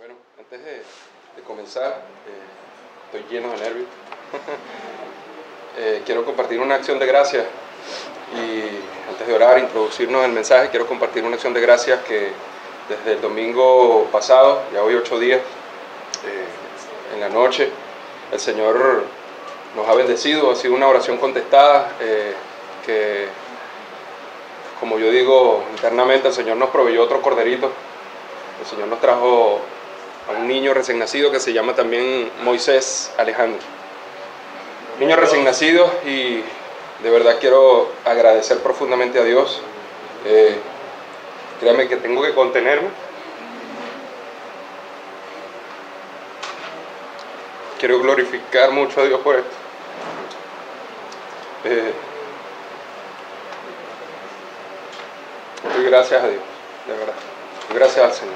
Bueno, antes de comenzar, estoy lleno de nervios. Quiero compartir una acción de gracias y antes de orar, introducirnos en el mensaje, quiero compartir una acción de gracias que desde el domingo pasado, ya hoy 8 días, en la noche, el Señor nos ha bendecido. Ha sido una oración contestada que, como yo digo internamente, el Señor nos proveyó otro corderito. El Señor nos trajo a un niño recién nacido que se llama también Moisés Alejandro. Niño recién nacido, y de verdad quiero agradecer profundamente a Dios. Créame que tengo que contenerme. Quiero glorificar mucho a Dios por esto. Doy gracias a Dios, de verdad. Doy gracias al Señor.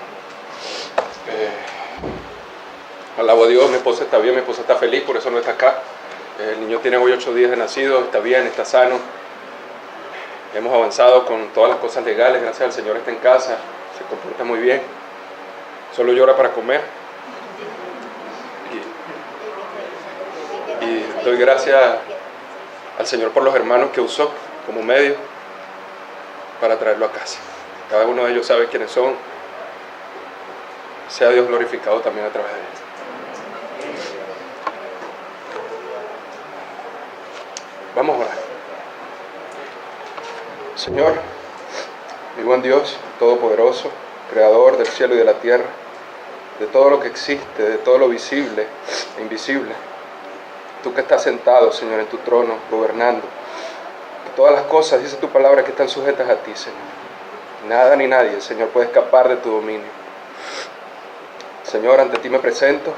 Alabo a Dios, mi esposa está bien, mi esposa está feliz, por eso no está acá. El niño tiene hoy 8 días de nacido, está bien, está sano. Hemos avanzado con todas las cosas legales, gracias al Señor está en casa, se comporta muy bien. Solo llora para comer. Y doy gracias al Señor por los hermanos que usó como medio para traerlo a casa. Cada uno de ellos sabe quiénes son. Sea Dios glorificado también a través de ellos. Vamos a orar. Señor, mi buen Dios, todopoderoso, creador del cielo y de la tierra, de todo lo que existe, de todo lo visible e invisible, tú que estás sentado, Señor, en tu trono, gobernando, que todas las cosas, dice tu palabra, que están sujetas a ti, Señor. Nada ni nadie, Señor, puede escapar de tu dominio. Señor, ante ti me presento,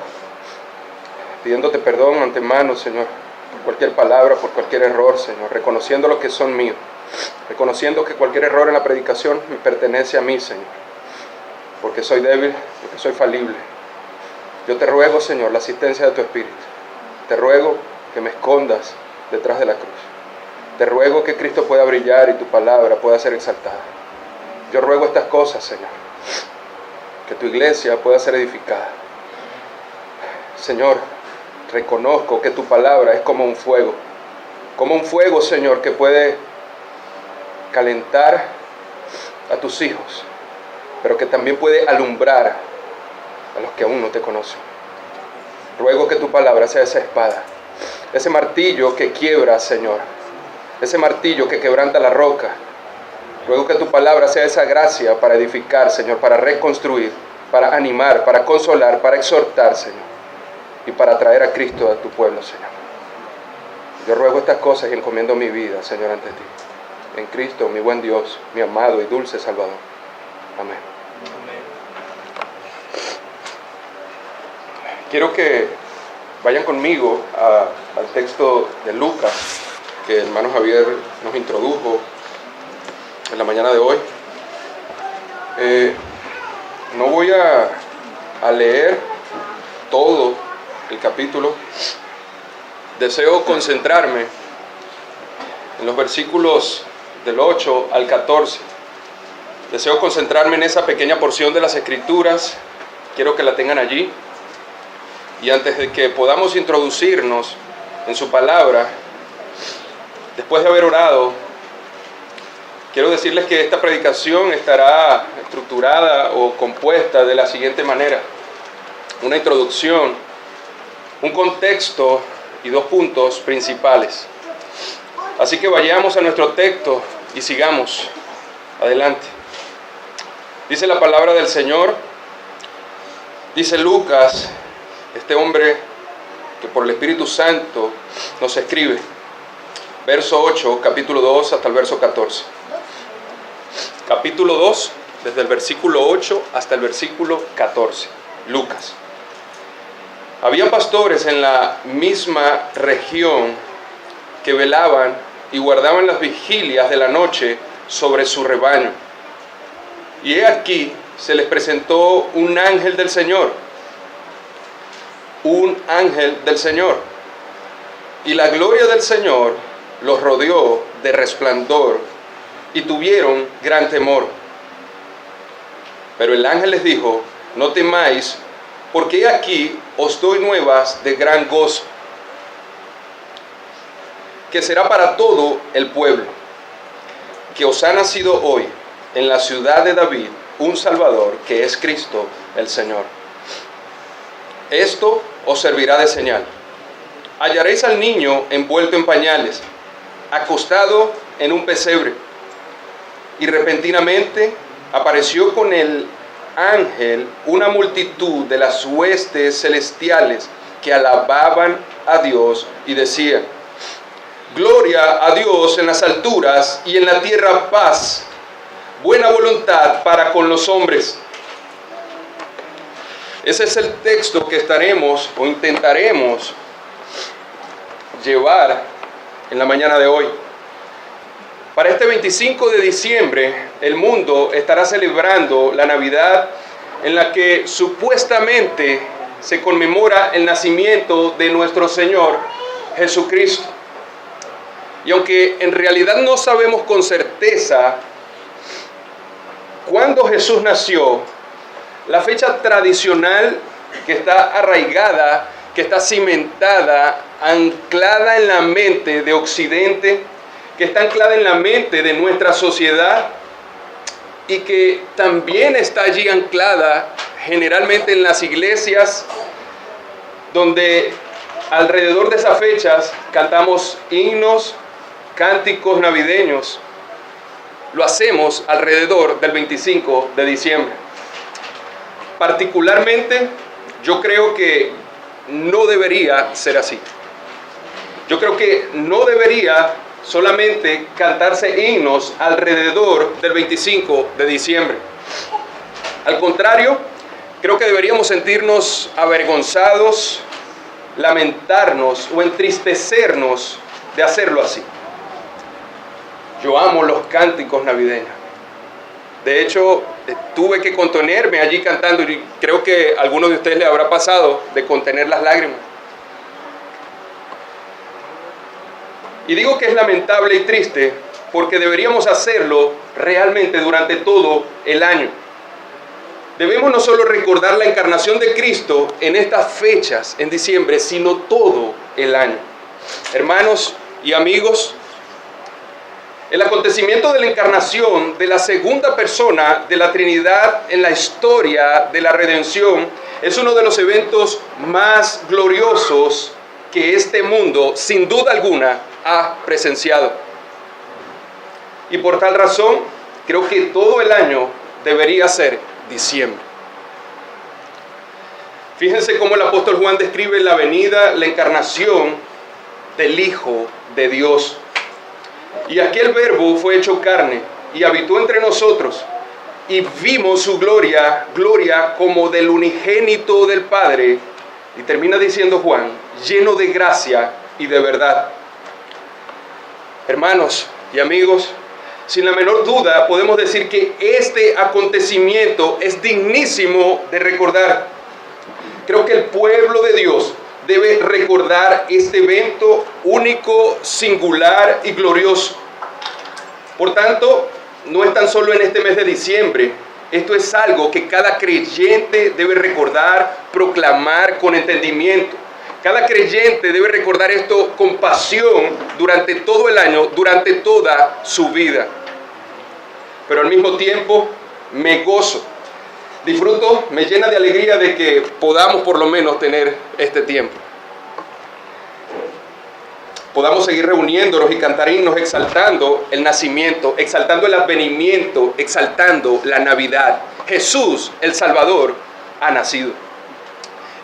pidiéndote perdón antemano, Señor, por cualquier palabra, por cualquier error, Señor, reconociendo lo que son míos, reconociendo que cualquier error en la predicación me pertenece a mí, Señor, porque soy débil, porque soy falible. Yo te ruego, Señor, la asistencia de tu Espíritu. Te ruego que me escondas detrás de la cruz. Te ruego que Cristo pueda brillar y tu palabra pueda ser exaltada. Yo ruego estas cosas, Señor, que tu iglesia pueda ser edificada. Señor, reconozco que tu palabra es como un fuego, Señor, que puede calentar a tus hijos, pero que también puede alumbrar a los que aún no te conocen. Ruego que tu palabra sea esa espada, ese martillo que quiebra, Señor, ese martillo que quebranta la roca. Ruego que tu palabra sea esa gracia para edificar, Señor, para reconstruir, para animar, para consolar, para exhortar, Señor, y para traer a Cristo a tu pueblo, Señor. Yo ruego estas cosas y encomiendo mi vida, Señor, ante ti. En Cristo, mi buen Dios, mi amado y dulce Salvador. Amén. Quiero que vayan conmigo al texto de Lucas, que el hermano Javier nos introdujo en la mañana de hoy. No voy a leer todo el capítulo. Deseo concentrarme en los versículos del 8 al 14. Deseo concentrarme en esa pequeña porción de las Escrituras. Quiero que la tengan allí. Y antes de que podamos introducirnos en su palabra, después de haber orado, quiero decirles que esta predicación estará estructurada o compuesta de la siguiente manera: una introducción, un contexto y 2 puntos principales. Así que vayamos a nuestro texto y sigamos adelante. Dice la palabra del Señor, dice Lucas, este hombre que por el Espíritu Santo nos escribe, verso 8, capítulo 2 hasta el verso 14. Capítulo 2, desde el versículo 8 hasta el versículo 14. Lucas. Había pastores en la misma región que velaban y guardaban las vigilias de la noche sobre su rebaño. Y he aquí, se les presentó un ángel del Señor. Un ángel del Señor. Y la gloria del Señor los rodeó de resplandor y tuvieron gran temor. Pero el ángel les dijo: no temáis, porque he aquí os doy nuevas de gran gozo, que será para todo el pueblo, que os ha nacido hoy en la ciudad de David un Salvador, que es Cristo el Señor. Esto os servirá de señal. Hallaréis al niño envuelto en pañales, acostado en un pesebre. Y repentinamente apareció con el ángel una multitud de las huestes celestiales que alababan a Dios y decían: Gloria a Dios en las alturas y en la tierra paz, buena voluntad para con los hombres. Ese es el texto que estaremos o intentaremos llevar en la mañana de hoy. Para este 25 de diciembre, el mundo estará celebrando la Navidad, en la que supuestamente se conmemora el nacimiento de nuestro Señor Jesucristo. Y aunque en realidad no sabemos con certeza cuándo Jesús nació, la fecha tradicional que está arraigada, que está cimentada, anclada en la mente de Occidente, que está anclada en la mente de nuestra sociedad y que también está allí anclada generalmente en las iglesias, donde alrededor de esas fechas cantamos himnos, cánticos navideños. Lo hacemos alrededor del 25 de diciembre. Particularmente, yo creo que no debería ser así. Yo creo que no debería solamente cantarse himnos alrededor del 25 de diciembre. Al contrario, creo que deberíamos sentirnos avergonzados, lamentarnos o entristecernos de hacerlo así. Yo amo los cánticos navideños. De hecho, tuve que contenerme allí cantando, y creo que a algunos de ustedes les habrá pasado de contener las lágrimas. Y digo que es lamentable y triste porque deberíamos hacerlo realmente durante todo el año. Debemos no solo recordar la encarnación de Cristo en estas fechas, en diciembre, sino todo el año. Hermanos y amigos, el acontecimiento de la encarnación de la segunda persona de la Trinidad en la historia de la redención es uno de los eventos más gloriosos que este mundo, sin duda alguna, ha presenciado. Y por tal razón, creo que todo el año debería ser diciembre. Fíjense cómo el apóstol Juan describe la venida, la encarnación del Hijo de Dios. Y aquel verbo fue hecho carne y habitó entre nosotros, y vimos su gloria, gloria como del unigénito del Padre. Y termina diciendo Juan, lleno de gracia y de verdad. Hermanos y amigos, sin la menor duda podemos decir que este acontecimiento es dignísimo de recordar. Creo que el pueblo de Dios debe recordar este evento único, singular y glorioso. Por tanto, no es tan solo en este mes de diciembre. Esto es algo que cada creyente debe recordar, proclamar con entendimiento. Cada creyente debe recordar esto con pasión durante todo el año, durante toda su vida. Pero al mismo tiempo me gozo, disfruto, me llena de alegría de que podamos por lo menos tener este tiempo. Podamos seguir reuniéndonos y cantar himnos exaltando el nacimiento, exaltando el advenimiento, exaltando la Navidad. Jesús, el Salvador, ha nacido.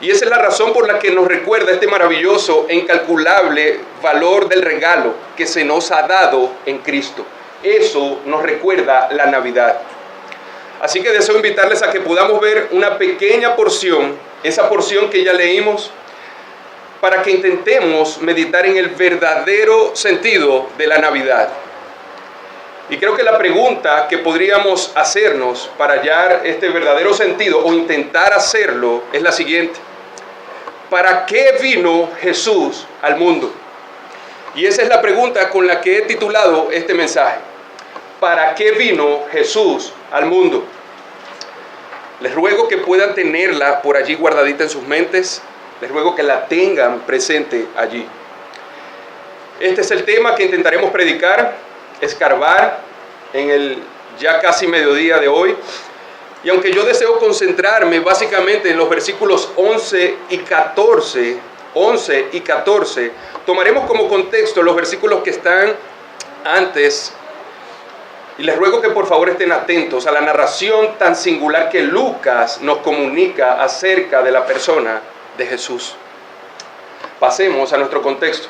Y esa es la razón por la que nos recuerda este maravilloso e incalculable valor del regalo que se nos ha dado en Cristo. Eso nos recuerda la Navidad. Así que deseo invitarles a que podamos ver una pequeña porción, esa porción que ya leímos, para que intentemos meditar en el verdadero sentido de la Navidad. Y creo que la pregunta que podríamos hacernos para hallar este verdadero sentido o intentar hacerlo es la siguiente: ¿para qué vino Jesús al mundo? Y esa es la pregunta con la que he titulado este mensaje. ¿Para qué vino Jesús al mundo? Les ruego que puedan tenerla por allí guardadita en sus mentes. Les ruego que la tengan presente allí. Este es el tema que intentaremos predicar, escarbar en el ya casi mediodía de hoy. Y aunque yo deseo concentrarme básicamente en los versículos 11 y 14, tomaremos como contexto los versículos que están antes. Y les ruego que por favor estén atentos a la narración tan singular que Lucas nos comunica acerca de la persona de Jesús. Pasemos a nuestro contexto.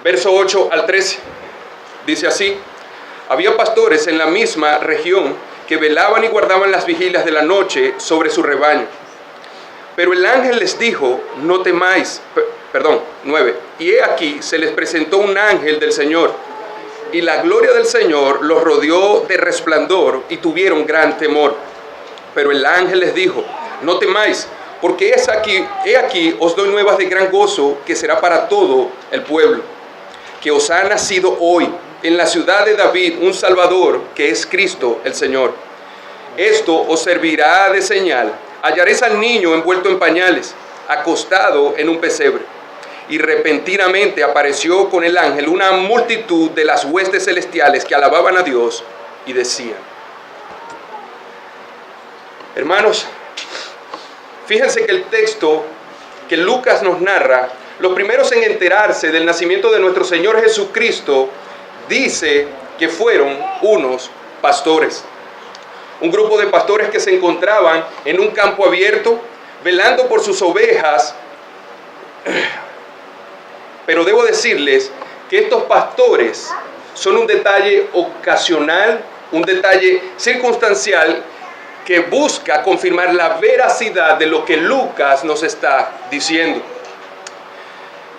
Verso 8 al 13. Dice así: había pastores en la misma región que velaban y guardaban las vigilias de la noche sobre su rebaño. Pero el ángel les dijo: no temáis. 9. Y he aquí, se les presentó un ángel del Señor, y la gloria del Señor los rodeó de resplandor, y tuvieron gran temor. Pero el ángel les dijo: no temáis, porque he aquí os doy nuevas de gran gozo, que será para todo el pueblo, que os ha nacido hoy en la ciudad de David un Salvador, que es Cristo el Señor. Esto os servirá de señal: hallaréis al niño envuelto en pañales, acostado en un pesebre. Y repentinamente apareció con el ángel una multitud de las huestes celestiales que alababan a Dios y decían. Hermanos, fíjense que el texto que Lucas nos narra, los primeros en enterarse del nacimiento de nuestro Señor Jesucristo, dice que fueron unos pastores. Un grupo de pastores que se encontraban en un campo abierto, velando por sus ovejas. Pero debo decirles que estos pastores son un detalle ocasional, un detalle circunstancial que busca confirmar la veracidad de lo que Lucas nos está diciendo.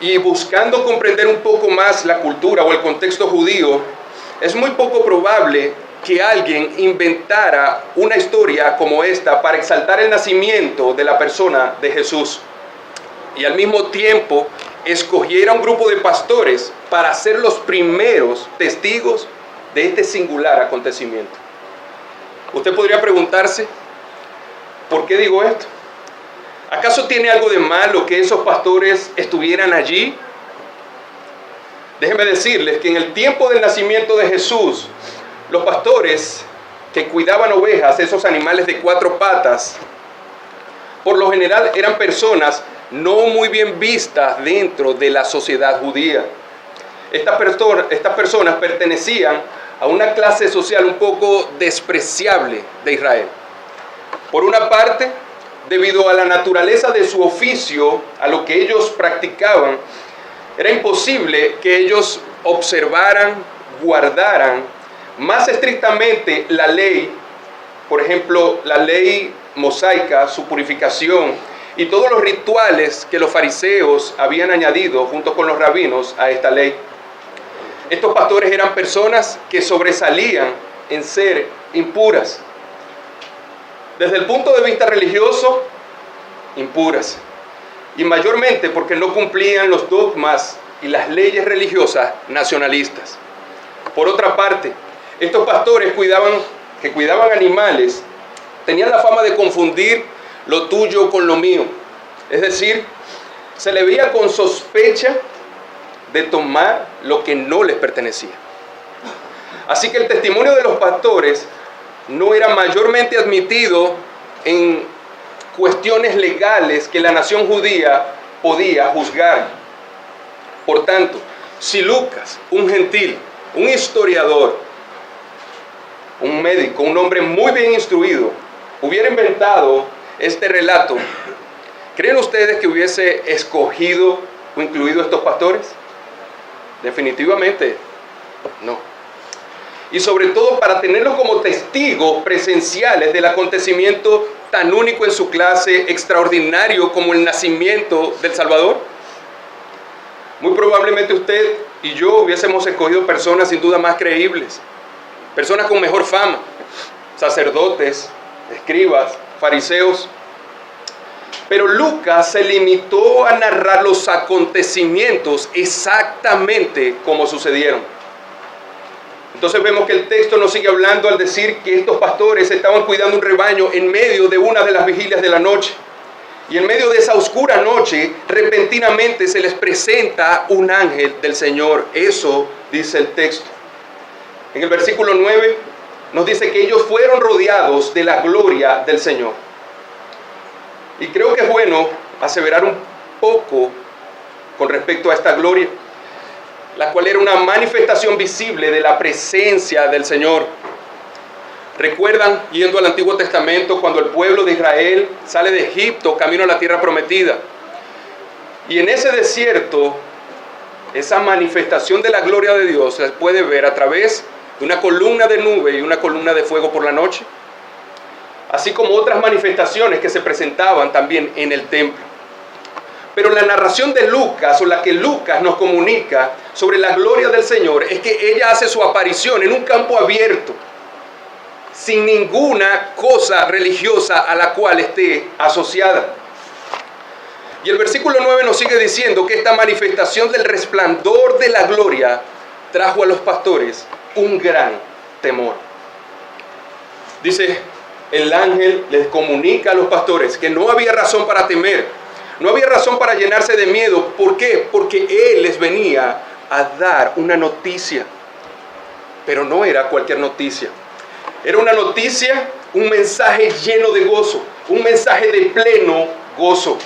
Y buscando comprender un poco más la cultura o el contexto judío, es muy poco probable que alguien inventara una historia como esta para exaltar el nacimiento de la persona de Jesús. Y al mismo tiempo escogiera un grupo de pastores para ser los primeros testigos de este singular acontecimiento. Usted podría preguntarse, ¿por qué digo esto? ¿Acaso tiene algo de malo que esos pastores estuvieran allí? Déjenme decirles que en el tiempo del nacimiento de Jesús, los pastores que cuidaban ovejas, esos animales de 4 patas, por lo general eran personas no muy bien vistas dentro de la sociedad judía. Estas personas pertenecían a una clase social un poco despreciable de Israel. Por una parte, debido a la naturaleza de su oficio, a lo que ellos practicaban, era imposible que ellos observaran, guardaran más estrictamente la ley, por ejemplo, la ley mosaica, su purificación, y todos los rituales que los fariseos habían añadido junto con los rabinos a esta ley. Estos pastores eran personas que sobresalían en ser impuras. Desde el punto de vista religioso, impuras. Y mayormente porque no cumplían los dogmas y las leyes religiosas nacionalistas. Por otra parte, estos pastores que cuidaban animales, tenían la fama de confundir lo tuyo con lo mío. Es decir, se le veía con sospecha de tomar lo que no les pertenecía. Así que el testimonio de los pastores no era mayormente admitido en cuestiones legales que la nación judía podía juzgar. Por tanto, si Lucas, un gentil, un historiador, un médico, un hombre muy bien instruido, hubiera inventado este relato, ¿creen ustedes que hubiese escogido o incluido a estos pastores? Definitivamente no. Y sobre todo para tenerlos como testigos presenciales del acontecimiento tan único en su clase, extraordinario como el nacimiento del Salvador. Muy probablemente usted y yo hubiésemos escogido personas sin duda más creíbles, personas con mejor fama, sacerdotes, escribas, fariseos. Pero Lucas se limitó a narrar los acontecimientos exactamente como sucedieron. Entonces vemos que el texto nos sigue hablando al decir que estos pastores estaban cuidando un rebaño en medio de una de las vigilias de la noche. Y en medio de esa oscura noche, repentinamente se les presenta un ángel del Señor. Eso dice el texto. En el versículo 9 nos dice que ellos fueron rodeados de la gloria del Señor. Y creo que es bueno aseverar un poco con respecto a esta gloria, la cual era una manifestación visible de la presencia del Señor. ¿Recuerdan, yendo al Antiguo Testamento, cuando el pueblo de Israel sale de Egipto camino a la tierra prometida? Y en ese desierto, esa manifestación de la gloria de Dios se puede ver a través de una columna de nube y una columna de fuego por la noche, así como otras manifestaciones que se presentaban también en el templo. Pero la narración de Lucas, o la que Lucas nos comunica sobre la gloria del Señor, es que ella hace su aparición en un campo abierto, sin ninguna cosa religiosa a la cual esté asociada. Y el versículo 9 nos sigue diciendo que esta manifestación del resplandor de la gloria trajo a los pastores un gran temor. Dice, el ángel les comunica a los pastores que no había razón para temer, no había razón para llenarse de miedo. ¿Por qué? Porque él les venía a dar una noticia, pero no era cualquier noticia. Era una noticia, un mensaje lleno de gozo, un mensaje de pleno gozo.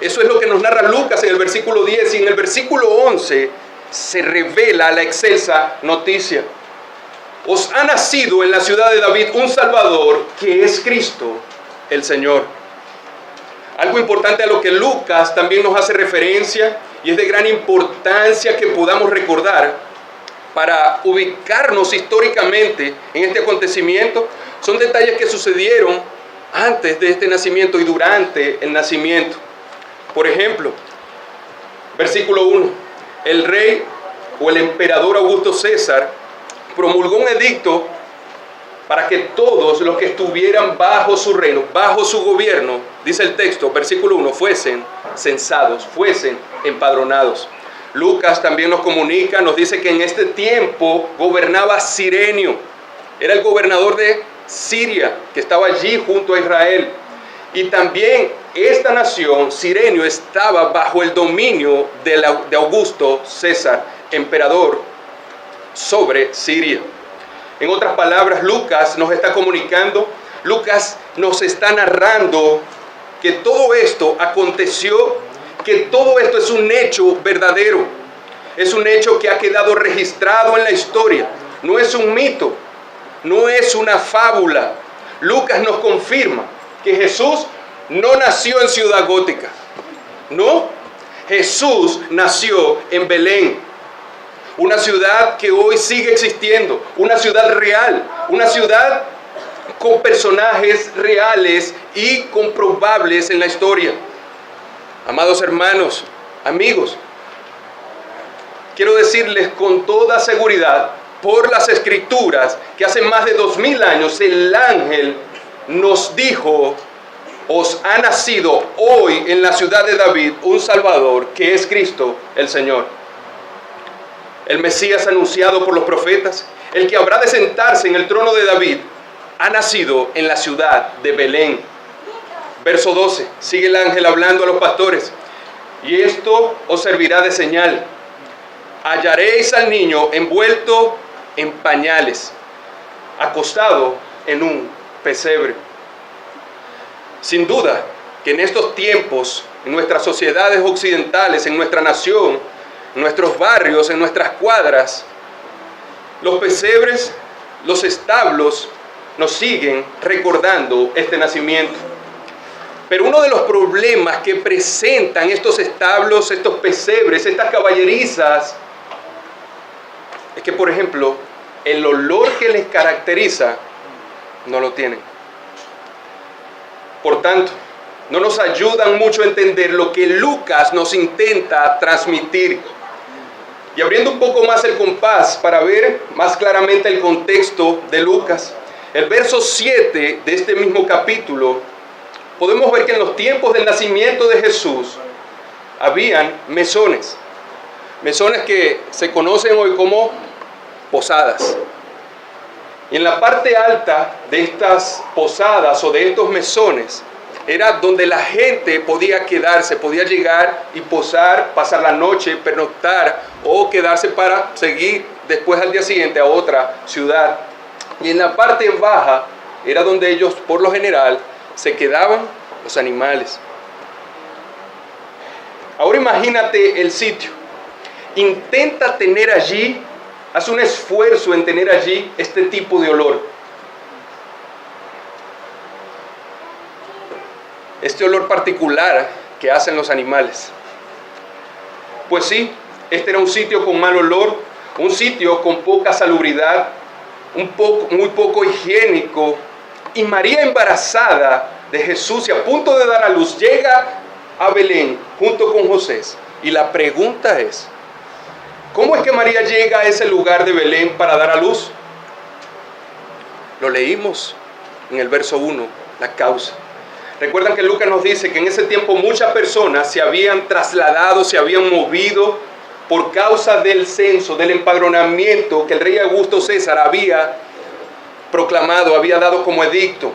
Eso es lo que nos narra Lucas en el versículo 10, y en el versículo 11 se revela la excelsa noticia. Os ha nacido en la ciudad de David un Salvador, que es Cristo el Señor. Algo importante a lo que Lucas también nos hace referencia, y es de gran importancia que podamos recordar para ubicarnos históricamente en este acontecimiento, son detalles que sucedieron antes de este nacimiento y durante el nacimiento. Por ejemplo, versículo 1, el rey o el emperador Augusto César promulgó un edicto para que todos los que estuvieran bajo su reino, bajo su gobierno, dice el texto, versículo 1, fuesen censados, fuesen empadronados. Lucas también nos comunica, nos dice que en este tiempo gobernaba Cirenio, era el gobernador de Siria, que estaba allí junto a Israel. Y también esta nación, Cirenio, estaba bajo el dominio de Augusto César, emperador, sobre Siria. En otras palabras, Lucas nos está comunicando, Lucas nos está narrando que todo esto aconteció, que todo esto es un hecho verdadero, es un hecho que ha quedado registrado en la historia, no es un mito, no es una fábula. Lucas nos confirma que Jesús no nació en Ciudad Gótica, no, Jesús nació en Belén, una ciudad que hoy sigue existiendo, una ciudad real, una ciudad con personajes reales y comprobables en la historia. Amados hermanos, amigos, quiero decirles con toda seguridad, por las Escrituras, que hace más de 2000 años el ángel nos dijo: os ha nacido hoy en la ciudad de David un Salvador, que es Cristo el Señor. El Mesías anunciado por los profetas, el que habrá de sentarse en el trono de David, ha nacido en la ciudad de Belén. Verso 12, sigue el ángel hablando a los pastores: y esto os servirá de señal. Hallaréis al niño envuelto en pañales, acostado en un pesebre. Sin duda que en estos tiempos, en nuestras sociedades occidentales, en nuestra nación, en nuestros barrios, en nuestras cuadras, los pesebres, los establos nos siguen recordando este nacimiento. Pero uno de los problemas que presentan estos establos, estos pesebres, estas caballerizas, es que, por ejemplo, el olor que les caracteriza no lo tienen. Por tanto, no nos ayudan mucho a entender lo que Lucas nos intenta transmitir. Y abriendo un poco más el compás para ver más claramente el contexto de Lucas, el verso 7 de este mismo capítulo, podemos ver que en los tiempos del nacimiento de Jesús habían mesones. Mesones que se conocen hoy como posadas. Y en la parte alta de estas posadas o de estos mesones era donde la gente podía quedarse, podía llegar y posar, pasar la noche, pernoctar o quedarse para seguir después al día siguiente a otra ciudad. Y en la parte baja era donde ellos, por lo general, se quedaban los animales. Ahora imagínate el sitio. Intenta tener allí, haz un esfuerzo en tener allí este tipo de olor. Este olor particular que hacen los animales. Pues sí, este era un sitio con mal olor, un sitio con poca salubridad, muy poco higiénico. Y María, embarazada de Jesús y a punto de dar a luz, llega a Belén junto con José. Y la pregunta es, ¿cómo es que María llega a ese lugar de Belén para dar a luz? Lo leímos en el verso 1, la causa. Recuerdan que Lucas nos dice que en ese tiempo muchas personas se habían trasladado, se habían movido por causa del censo, del empadronamiento que el rey Augusto César había proclamado, había dado como edicto.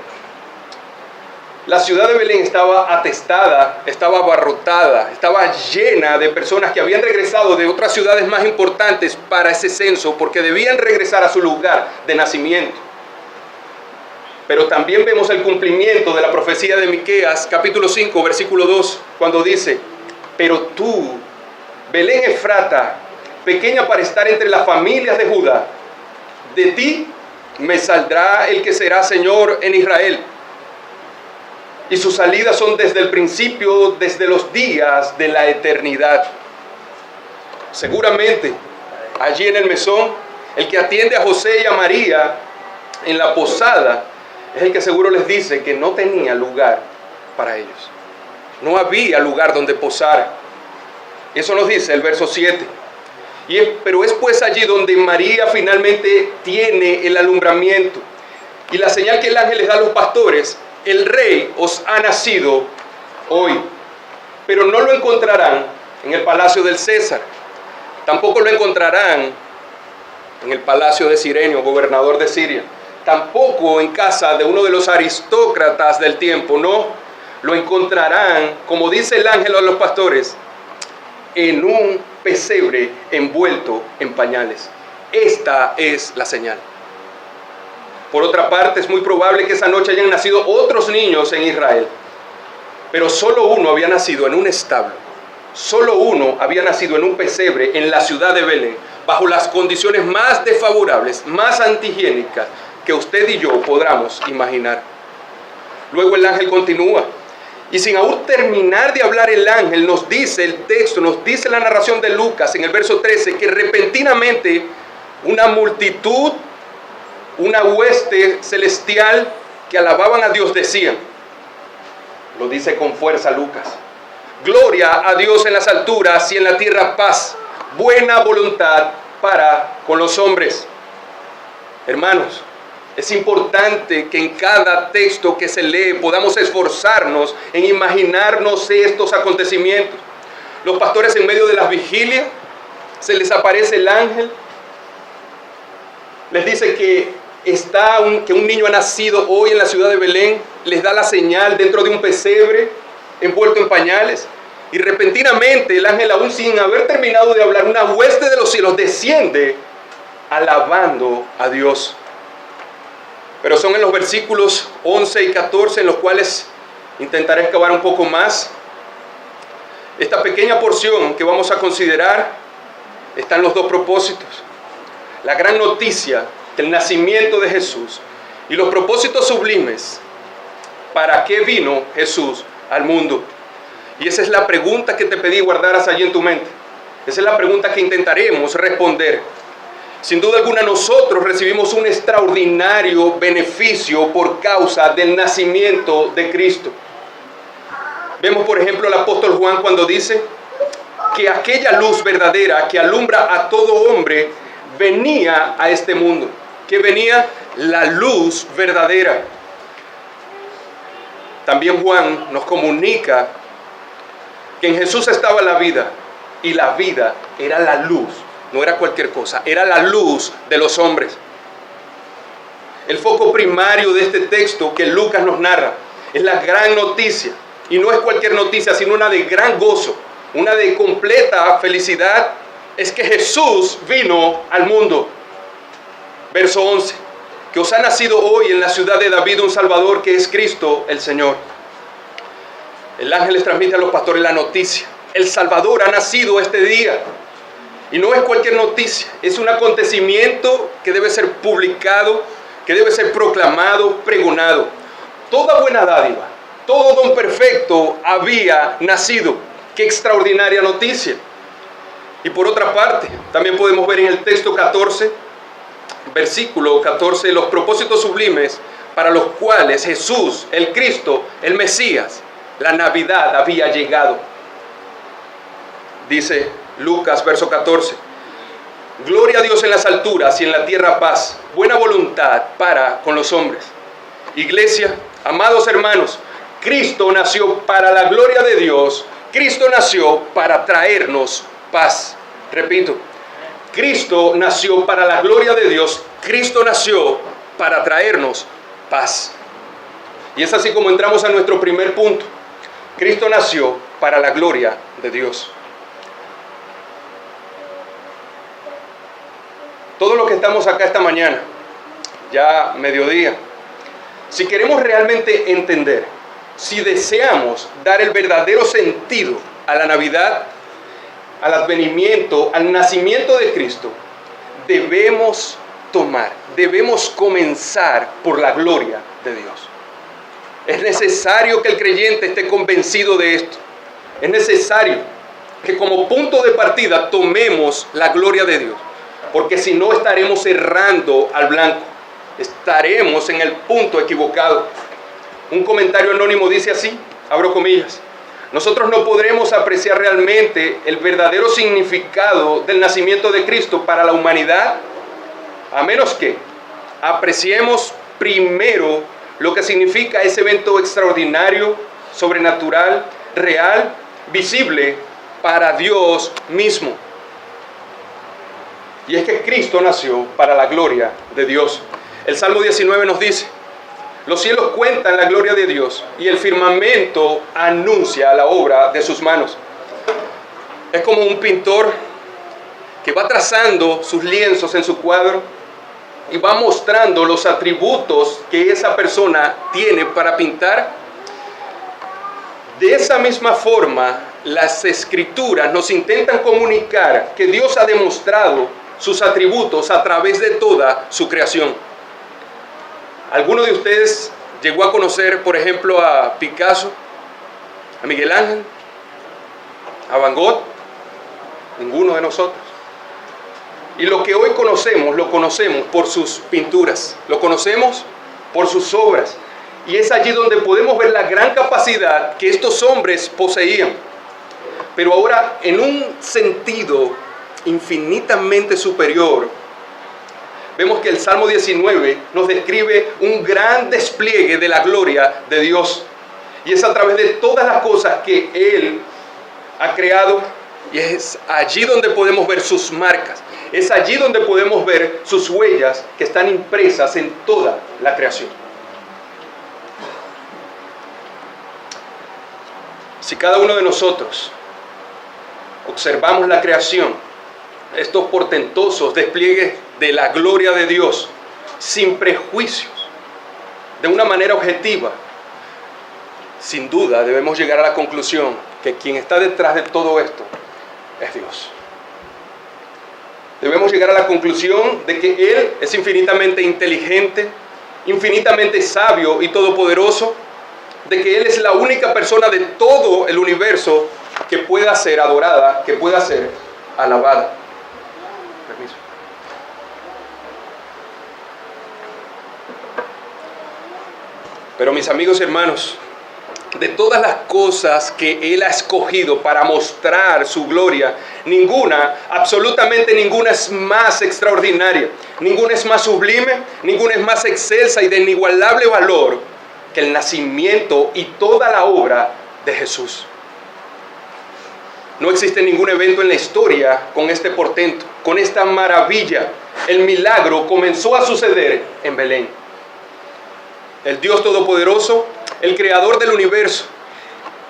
La ciudad de Belén estaba atestada, estaba abarrotada, estaba llena de personas que habían regresado de otras ciudades más importantes para ese censo porque debían regresar a su lugar de nacimiento. Pero también vemos el cumplimiento de la profecía de Miqueas, capítulo 5, versículo 2, cuando dice: pero tú, Belén Efrata, pequeña para estar entre las familias de Judá, de ti me saldrá el que será Señor en Israel. Y sus salidas son desde el principio, desde los días de la eternidad. Seguramente, allí en el mesón, el que atiende a José y a María en la posada, es el que seguro les dice que no tenía lugar para ellos. No había lugar donde posar. Eso nos dice el verso 7. Pero es pues allí donde María finalmente tiene el alumbramiento. Y la señal que el ángel les da a los pastores: el rey os ha nacido hoy. Pero no lo encontrarán en el palacio del César. Tampoco lo encontrarán en el palacio de Cirenio, gobernador de Siria. Tampoco en casa de uno de los aristócratas del tiempo, no. Lo encontrarán, como dice el ángel a los pastores, en un pesebre envuelto en pañales. Esta es la señal. Por otra parte, es muy probable que esa noche hayan nacido otros niños en Israel. Pero solo uno había nacido en un establo. Solo uno había nacido en un pesebre en la ciudad de Belén, bajo las condiciones más desfavorables, más antihigiénicas que usted y yo podamos imaginar. Luego el ángel continúa. Y sin aún terminar de hablar el ángel, nos dice el texto, nos dice la narración de Lucas en el verso 13, que repentinamente una multitud, una hueste celestial que alababan a Dios decían, lo dice con fuerza Lucas: gloria a Dios en las alturas y en la tierra paz, buena voluntad para con los hombres. Hermanos, es importante que en cada texto que se lee podamos esforzarnos en imaginarnos estos acontecimientos. Los pastores, en medio de las vigilias, se les aparece el ángel, les dice que un niño ha nacido hoy en la ciudad de Belén, les da la señal dentro de un pesebre envuelto en pañales, y repentinamente el ángel, aún sin haber terminado de hablar, una hueste de los cielos desciende alabando a Dios. Pero son en los versículos 11 y 14 en los cuales intentaré excavar un poco más. Esta pequeña porción que vamos a considerar está en los dos propósitos: la gran noticia del nacimiento de Jesús y los propósitos sublimes. ¿Para qué vino Jesús al mundo? Y esa es la pregunta que te pedí guardaras allí en tu mente. Esa es la pregunta que intentaremos responder. Sin duda alguna, nosotros recibimos un extraordinario beneficio por causa del nacimiento de Cristo. Vemos, por ejemplo, al apóstol Juan cuando dice que aquella luz verdadera que alumbra a todo hombre venía a este mundo. ¿Qué venía? La luz verdadera. También Juan nos comunica que en Jesús estaba la vida, y la vida era la luz no era cualquier cosa, era la luz de los hombres. El foco primario de este texto que Lucas nos narra es la gran noticia, y no es cualquier noticia, sino una de gran gozo, una de completa felicidad, es que Jesús vino al mundo. Verso 11, que os ha nacido hoy en la ciudad de David un Salvador, que es Cristo el Señor. El ángel les transmite a los pastores la noticia: el Salvador ha nacido este día. Y no es cualquier noticia, es un acontecimiento que debe ser publicado, que debe ser proclamado, pregonado. Toda buena dádiva, todo don perfecto había nacido. ¡Qué extraordinaria noticia! Y por otra parte, también podemos ver en el texto 14, versículo 14, los propósitos sublimes para los cuales Jesús, el Cristo, el Mesías, la Navidad había llegado. Dice Lucas, verso 14: gloria a Dios en las alturas y en la tierra paz, buena voluntad para con los hombres. Iglesia, amados hermanos, Cristo nació para la gloria de Dios. Cristo nació para traernos paz. Repito, Cristo nació para la gloria de Dios. Cristo nació para traernos paz. Y es así como entramos a nuestro primer punto. Cristo nació para la gloria de Dios. Todos los que estamos acá esta mañana, ya mediodía, si queremos realmente entender, si deseamos dar el verdadero sentido a la Navidad, al advenimiento, al nacimiento de Cristo, debemos comenzar por la gloria de Dios. Es necesario que el creyente esté convencido de esto. Es necesario que como punto de partida tomemos la gloria de Dios, porque si no estaremos errando al blanco, estaremos en el punto equivocado. Un comentario anónimo dice así, abro comillas: nosotros no podremos apreciar realmente el verdadero significado del nacimiento de Cristo para la humanidad a menos que apreciemos primero lo que significa ese evento extraordinario, sobrenatural, real, visible para Dios mismo. Y es que Cristo nació para la gloria de Dios. El Salmo 19 nos dice: los cielos cuentan la gloria de Dios y el firmamento anuncia la obra de sus manos. Es como un pintor que va trazando sus lienzos en su cuadro y va mostrando los atributos que esa persona tiene para pintar. De esa misma forma, las Escrituras nos intentan comunicar que Dios ha demostrado sus atributos a través de toda su creación. ¿Alguno de ustedes llegó a conocer, por ejemplo, a Picasso, a Miguel Ángel, a Van Gogh? Ninguno de nosotros. Y lo que hoy conocemos, lo conocemos por sus pinturas, lo conocemos por sus obras. Y es allí donde podemos ver la gran capacidad que estos hombres poseían. Pero ahora, en un sentido infinitamente superior, vemos que el Salmo 19 nos describe un gran despliegue de la gloria de Dios. Y es a través de todas las cosas que Él ha creado. Y es allí donde podemos ver sus marcas. Es allí donde podemos ver sus huellas que están impresas en toda la creación. Si cada uno de nosotros observamos la creación, estos portentosos despliegues de la gloria de Dios, sin prejuicios, de una manera objetiva, sin duda debemos llegar a la conclusión que quien está detrás de todo esto es Dios. Debemos llegar a la conclusión de que Él es infinitamente inteligente, infinitamente sabio y todopoderoso, de que Él es la única persona de todo el universo que pueda ser adorada, que pueda ser alabada. Permiso. Pero mis amigos y hermanos, de todas las cosas que Él ha escogido para mostrar su gloria, ninguna, absolutamente ninguna es más extraordinaria, ninguna es más sublime, ninguna es más excelsa y de inigualable valor que el nacimiento y toda la obra de Jesús. No existe ningún evento en la historia con este portento, con esta maravilla. El milagro comenzó a suceder en Belén. El Dios Todopoderoso, el Creador del universo,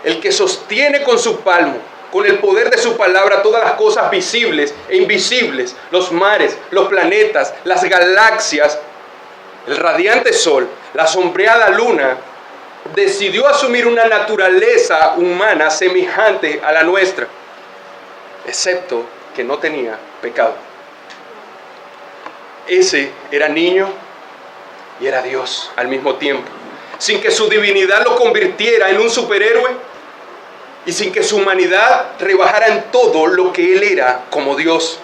el que sostiene con su palmo, con el poder de su palabra, todas las cosas visibles e invisibles, los mares, los planetas, las galaxias, el radiante sol, la sombreada luna, decidió asumir una naturaleza humana semejante a la nuestra, excepto que no tenía pecado. Ese era niño y era Dios al mismo tiempo, sin que su divinidad lo convirtiera en un superhéroe y sin que su humanidad rebajara en todo lo que él era como Dios.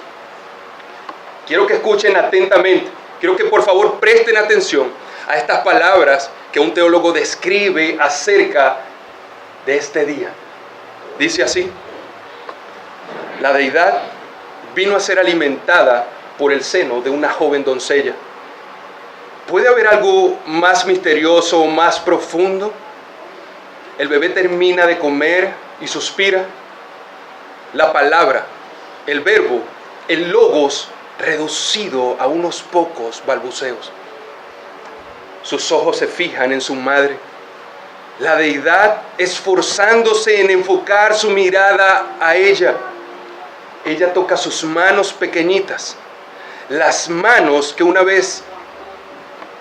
Quiero que escuchen atentamente, quiero que por favor presten atención a estas palabras que un teólogo describe acerca de este día. Dice así: la deidad vino a ser alimentada por el seno de una joven doncella. ¿Puede haber algo más misterioso o más profundo? El bebé termina de comer y suspira. La palabra, el verbo, el logos, reducido a unos pocos balbuceos. Sus ojos se fijan en su madre. La deidad esforzándose en enfocar su mirada a ella. Ella toca sus manos pequeñitas, las manos que una vez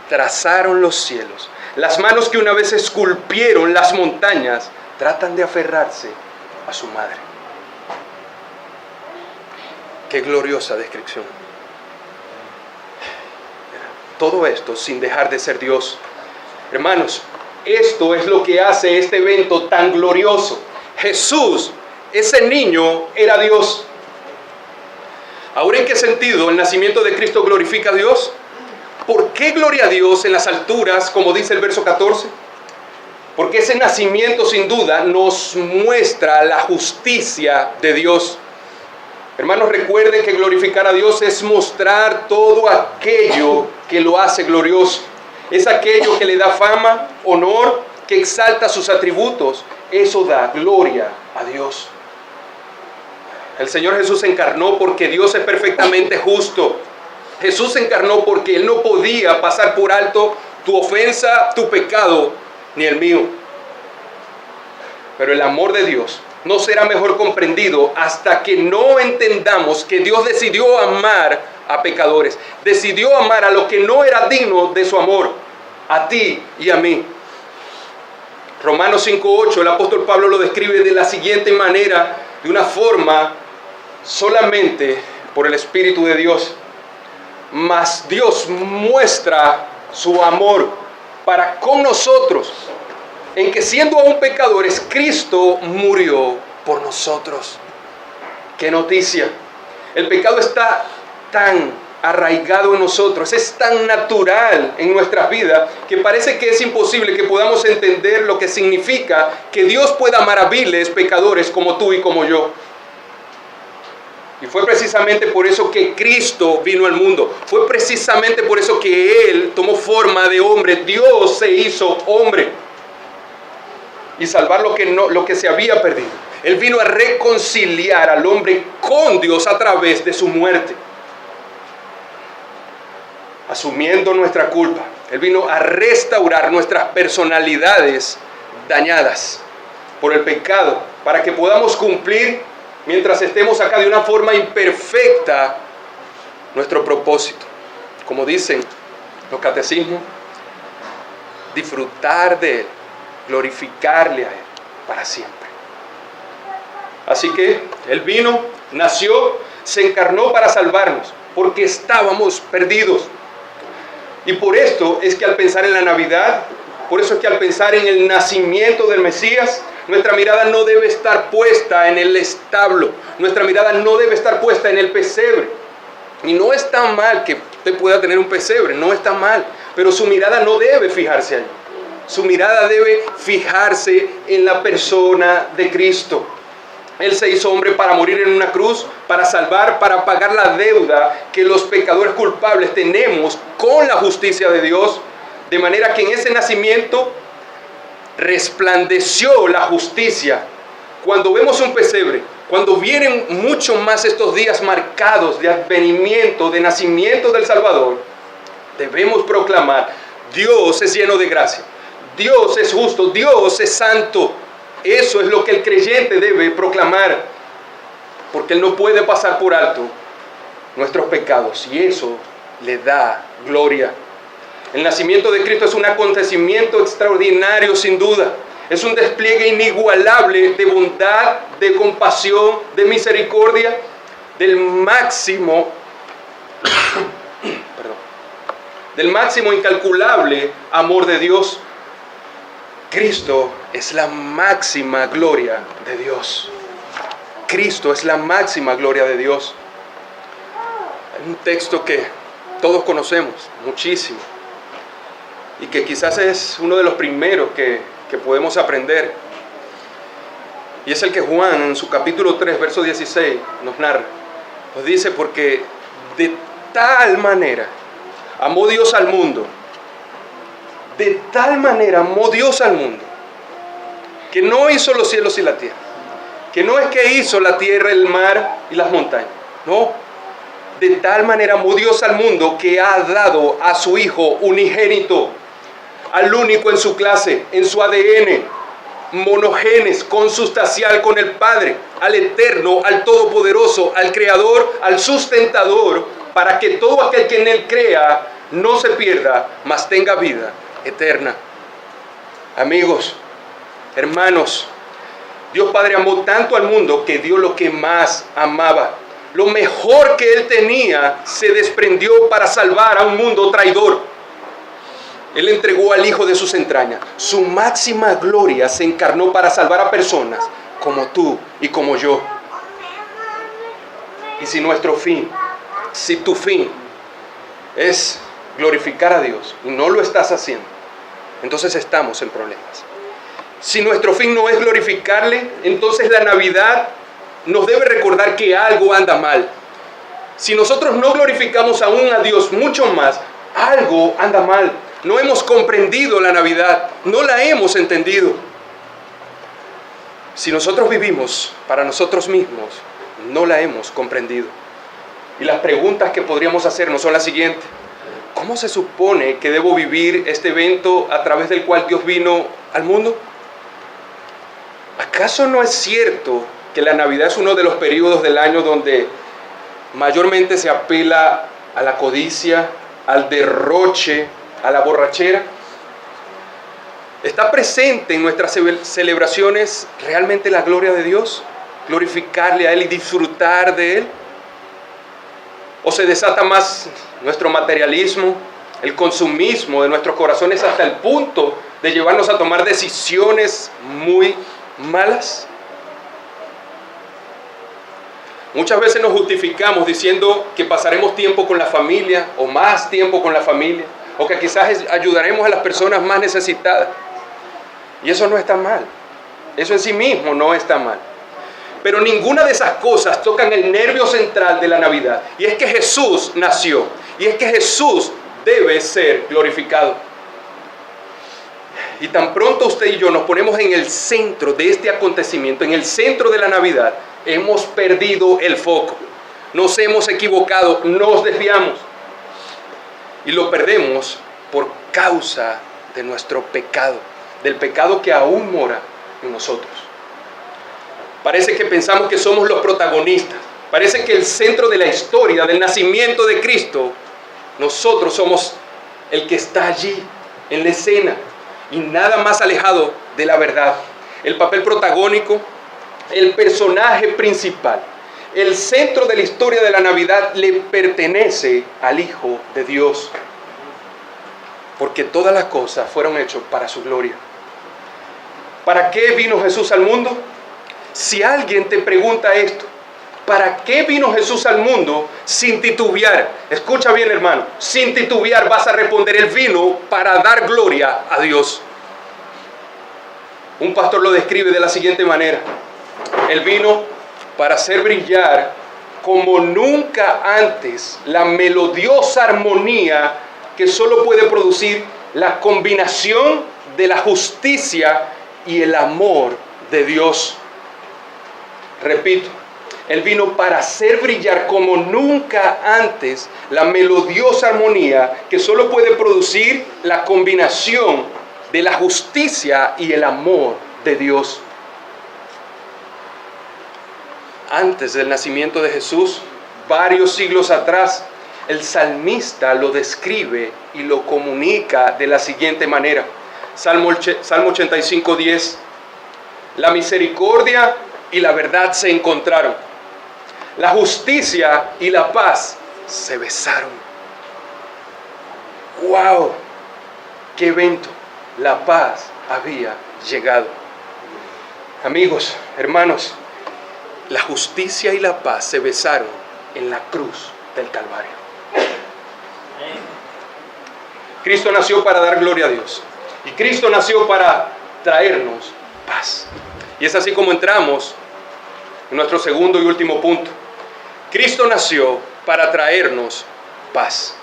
trazaron los cielos, las manos que una vez esculpieron las montañas, tratan de aferrarse a su madre. Qué gloriosa descripción. Todo esto sin dejar de ser Dios. Hermanos, esto es lo que hace este evento tan glorioso. Jesús, ese niño, era Dios. ¿Ahora en qué sentido el nacimiento de Cristo glorifica a Dios? ¿Por qué gloria a Dios en las alturas, como dice el verso 14? Porque ese nacimiento sin duda nos muestra la justicia de Dios. Hermanos, recuerden que glorificar a Dios es mostrar todo aquello que lo hace glorioso. Es aquello que le da fama, honor, que exalta sus atributos. Eso da gloria a Dios. El Señor Jesús se encarnó porque Dios es perfectamente justo. Jesús se encarnó porque Él no podía pasar por alto tu ofensa, tu pecado, ni el mío. Pero el amor de Dios no será mejor comprendido hasta que no entendamos que Dios decidió amar a pecadores. Decidió amar a lo que no era digno de su amor, a ti y a mí. Romanos 5:8, el apóstol Pablo lo describe de la siguiente manera, de una forma solamente por el Espíritu de Dios. Mas Dios muestra su amor para con nosotros, en que siendo aún pecadores, Cristo murió por nosotros. ¡Qué noticia! El pecado está tan arraigado en nosotros, es tan natural en nuestras vidas, que parece que es imposible que podamos entender lo que significa que Dios pueda amar a viles pecadores como tú y como yo. Y fue precisamente por eso que Cristo vino al mundo. Fue precisamente por eso que Él tomó forma de hombre. Dios se hizo hombre y salvar lo que se había perdido. Él vino a reconciliar al hombre con Dios a través de su muerte, asumiendo nuestra culpa. Él vino a restaurar nuestras personalidades dañadas por el pecado, para que podamos cumplir, mientras estemos acá de una forma imperfecta, nuestro propósito. Como dicen los catecismos, disfrutar de Él, glorificarle a Él para siempre. Así que Él vino, nació, se encarnó para salvarnos, porque estábamos perdidos. Y por esto es que al pensar en la Navidad, por eso es que al pensar en el nacimiento del Mesías, nuestra mirada no debe estar puesta en el establo, nuestra mirada no debe estar puesta en el pesebre. Y no está mal que usted pueda tener un pesebre, no está mal, pero su mirada no debe fijarse allí. Su mirada debe fijarse en la persona de Cristo. Él se hizo hombre para morir en una cruz, para salvar, para pagar la deuda que los pecadores culpables tenemos con la justicia de Dios, de manera que en ese nacimiento resplandeció la justicia cuando vemos un pesebre, cuando vienen mucho más estos días marcados de advenimiento, de nacimiento del Salvador, debemos proclamar: Dios es lleno de gracia, Dios es justo, Dios es santo. Eso es lo que el creyente debe proclamar, porque Él no puede pasar por alto nuestros pecados, y eso le da gloria. El nacimiento de Cristo es un acontecimiento extraordinario, sin duda. Es un despliegue inigualable de bondad, de compasión, de misericordia, del máximo incalculable amor de Dios. Cristo es la máxima gloria de Dios. Cristo es la máxima gloria de Dios. Hay un texto que todos conocemos muchísimo y que quizás es uno de los primeros que podemos aprender. Y es el que Juan en su capítulo 3, verso 16 nos narra. Nos dice: porque de tal manera amó Dios al mundo, de tal manera amó Dios al mundo, que no hizo los cielos y la tierra, que no es que hizo la tierra, el mar y las montañas, no, de tal manera amó Dios al mundo que ha dado a su Hijo unigénito, al único en su clase, en su ADN, monogenes, consustancial con el Padre, al Eterno, al Todopoderoso, al Creador, al Sustentador, para que todo aquel que en Él crea no se pierda, mas tenga vida eterna. Amigos, hermanos, Dios Padre amó tanto al mundo que dio lo que más amaba. Lo mejor que Él tenía se desprendió para salvar a un mundo traidor. Él entregó al Hijo de sus entrañas. Su máxima gloria se encarnó para salvar a personas como tú y como yo. Y si nuestro fin, si tu fin es glorificar a Dios y no lo estás haciendo, entonces estamos en problemas. Si nuestro fin no es glorificarle, entonces la Navidad nos debe recordar que algo anda mal. Si nosotros no glorificamos aún a Dios mucho más, algo anda mal. No hemos comprendido la Navidad, no la hemos entendido. Si nosotros vivimos para nosotros mismos, no la hemos comprendido. Y las preguntas que podríamos hacernos son las siguientes: ¿cómo se supone que debo vivir este evento a través del cual Dios vino al mundo? ¿Acaso no es cierto que la Navidad es uno de los periodos del año donde mayormente se apela a la codicia, al derroche, a la borrachera? ¿Está presente en nuestras celebraciones realmente la gloria de Dios? ¿Glorificarle a Él y disfrutar de Él? ¿O se desata más nuestro materialismo, el consumismo de nuestros corazones hasta el punto de llevarnos a tomar decisiones muy malas? Muchas veces nos justificamos diciendo que pasaremos tiempo con la familia o más tiempo con la familia, o que quizás ayudaremos a las personas más necesitadas. Y eso no está mal. Eso en sí mismo no está mal. Pero ninguna de esas cosas tocan el nervio central de la Navidad. Y es que Jesús nació. Y es que Jesús debe ser glorificado. Y tan pronto usted y yo nos ponemos en el centro de este acontecimiento, en el centro de la Navidad, hemos perdido el foco. Nos hemos equivocado, nos desviamos. Y lo perdemos por causa de nuestro pecado, del pecado que aún mora en nosotros. Parece que pensamos que somos los protagonistas. Parece que el centro de la historia, del nacimiento de Cristo, nosotros somos el que está allí, en la escena, y nada más alejado de la verdad. El papel protagónico, el personaje principal, el centro de la historia de la Navidad le pertenece al Hijo de Dios, porque todas las cosas fueron hechas para su gloria. ¿Para qué vino Jesús al mundo? Si alguien te pregunta esto, ¿para qué vino Jesús al mundo? Sin titubear, escucha bien, hermano, sin titubear vas a responder: Él vino para dar gloria a Dios. Un pastor lo describe de la siguiente manera: Él vino para hacer brillar como nunca antes la melodiosa armonía que solo puede producir la combinación de la justicia y el amor de Dios. Repito, Él vino para hacer brillar como nunca antes la melodiosa armonía que solo puede producir la combinación de la justicia y el amor de Dios. Antes del nacimiento de Jesús, varios siglos atrás, el salmista lo describe y lo comunica de la siguiente manera. Salmo 85:10. La misericordia y la verdad se encontraron. La justicia y la paz se besaron. ¡Wow! ¡Qué evento! La paz había llegado. Amigos, hermanos, la justicia y la paz se besaron en la cruz del Calvario. Cristo nació para dar gloria a Dios. Y Cristo nació para traernos paz. Y es así como entramos en nuestro segundo y último punto. Cristo nació para traernos paz.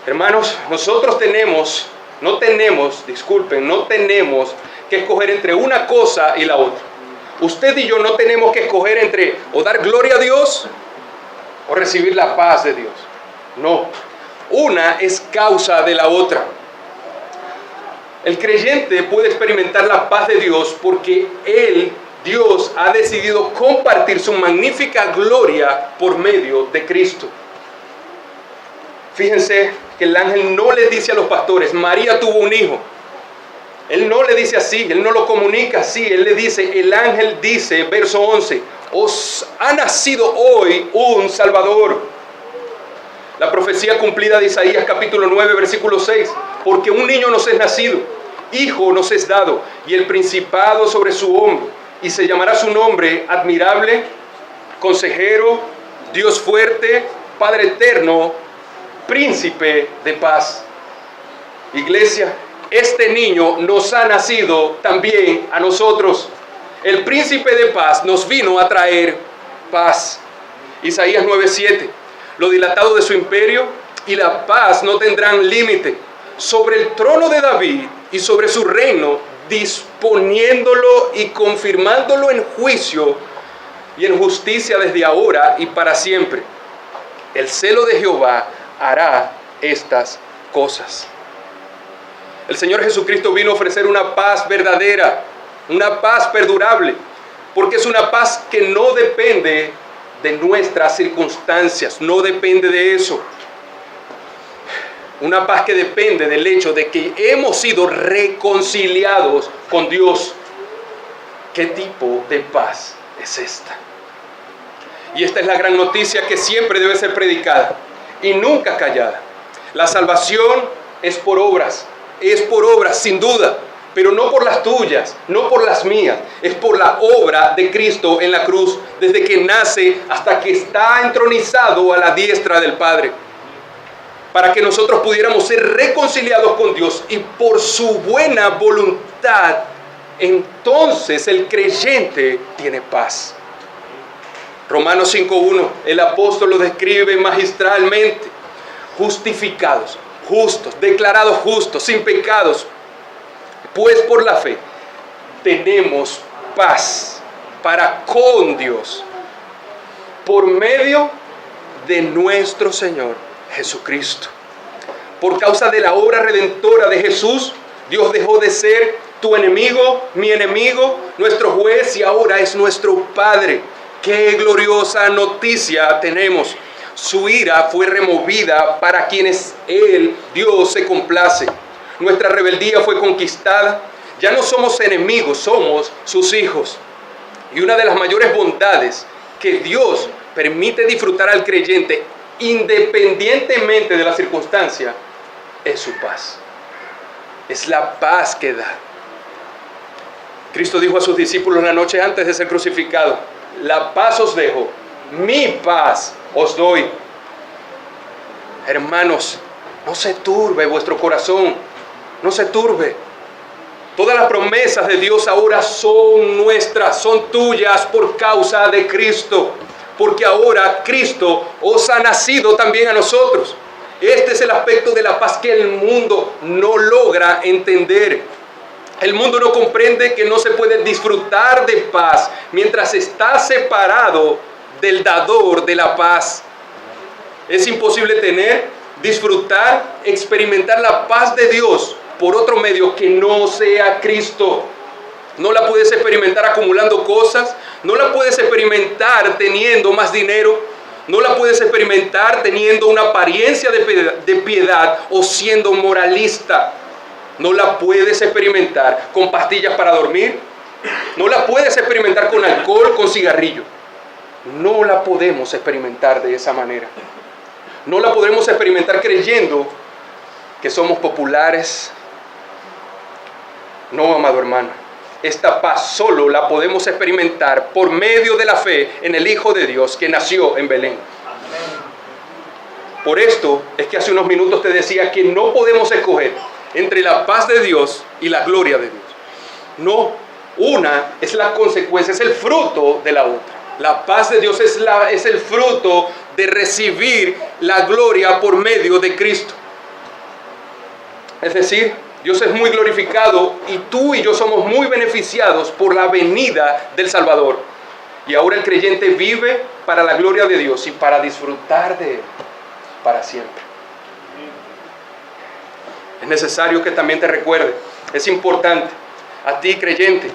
Hermanos, nosotros no tenemos que escoger entre una cosa y la otra. Usted y yo no tenemos que escoger entre o dar gloria a Dios o recibir la paz de Dios. No, una es causa de la otra. El creyente puede experimentar la paz de Dios porque Dios ha decidido compartir su magnífica gloria por medio de Cristo. Fíjense que el ángel no le dice a los pastores, María tuvo un hijo. Él no le dice así, él no lo comunica así, él le dice, el ángel dice, verso 11, os ha nacido hoy un Salvador. La profecía cumplida de Isaías capítulo 9, versículo 6, porque un niño nos es nacido, hijo nos es dado, y el principado sobre su hombro, y se llamará su nombre admirable, consejero, Dios fuerte, Padre eterno, príncipe de paz. Iglesia, este niño nos ha nacido también a nosotros. El príncipe de paz nos vino a traer paz. Isaías 9:7. Lo dilatado de su imperio y la paz no tendrán límite. Sobre el trono de David y sobre su reino, disponiéndolo y confirmándolo en juicio y en justicia desde ahora y para siempre. El celo de Jehová hará estas cosas. El Señor Jesucristo vino a ofrecer una paz verdadera, una paz perdurable, porque es una paz que no depende de nuestras circunstancias, no depende de eso. Una paz que depende del hecho de que hemos sido reconciliados con Dios. ¿Qué tipo de paz es esta? Y esta es la gran noticia que siempre debe ser predicada y nunca callada. La salvación es por obras sin duda, pero no por las tuyas, no por las mías, es por la obra de Cristo en la cruz, desde que nace hasta que está entronizado a la diestra del Padre, para que nosotros pudiéramos ser reconciliados con Dios y por su buena voluntad, entonces el creyente tiene paz. Romanos 5:1, el apóstol lo describe magistralmente: justificados, justos, declarados justos, sin pecados, pues por la fe tenemos paz para con Dios por medio de nuestro Señor Jesucristo. Por causa de la obra redentora de Jesús, Dios dejó de ser tu enemigo, mi enemigo, nuestro juez, y ahora es nuestro Padre. ¡Qué gloriosa noticia tenemos! Su ira fue removida para quienes Dios se complace. Nuestra rebeldía fue conquistada. Ya no somos enemigos, somos sus hijos. Y una de las mayores bondades que Dios permite disfrutar al creyente, independientemente de la circunstancia, es su paz. Es la paz que da. Cristo dijo a sus discípulos la noche antes de ser crucificado: la paz os dejo, mi paz os doy. Hermanos, no se turbe vuestro corazón, no se turbe. Todas las promesas de Dios ahora son nuestras, son tuyas por causa de Cristo, porque ahora Cristo os ha nacido también a nosotros. Este es el aspecto de la paz que el mundo no logra entender. El mundo no comprende que no se puede disfrutar de paz mientras está separado del dador de la paz. Es imposible tener, disfrutar, experimentar la paz de Dios por otro medio que no sea Cristo. No la puedes experimentar acumulando cosas, no la puedes experimentar teniendo más dinero, no la puedes experimentar teniendo una apariencia de piedad o siendo moralista. No la puedes experimentar con pastillas para dormir, no la puedes experimentar con alcohol, con cigarrillo. No la podemos experimentar de esa manera. No la podremos experimentar creyendo que somos populares. No, amado hermano. Esta paz solo la podemos experimentar por medio de la fe en el Hijo de Dios que nació en Belén. Por esto es que hace unos minutos te decía que no podemos escoger entre la paz de Dios y la gloria de Dios. No, una es la consecuencia, es el fruto de la otra. La paz de Dios es el fruto de recibir la gloria por medio de Cristo. Es decir, Dios es muy glorificado y tú y yo somos muy beneficiados por la venida del Salvador. Y ahora el creyente vive para la gloria de Dios y para disfrutar de Él para siempre. Es necesario que también te recuerde, es importante a ti creyente,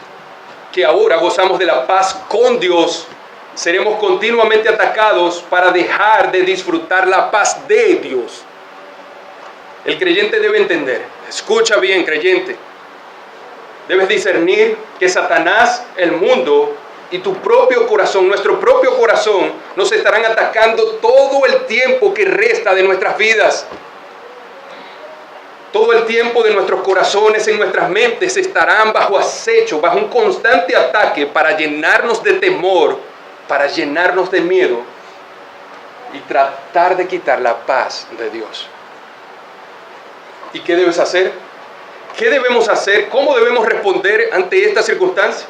que ahora gozamos de la paz con Dios. Seremos continuamente atacados para dejar de disfrutar la paz de Dios. El creyente debe entender, escucha bien creyente, debes discernir que Satanás, el mundo y tu propio corazón, nuestro propio corazón, nos estarán atacando todo el tiempo que resta de nuestras vidas. Todo el tiempo de nuestros corazones, en nuestras mentes, estarán bajo acecho, bajo un constante ataque para llenarnos de temor, para llenarnos de miedo y tratar de quitar la paz de Dios. ¿Y qué debes hacer? ¿Qué debemos hacer? ¿Cómo debemos responder ante esta circunstancia?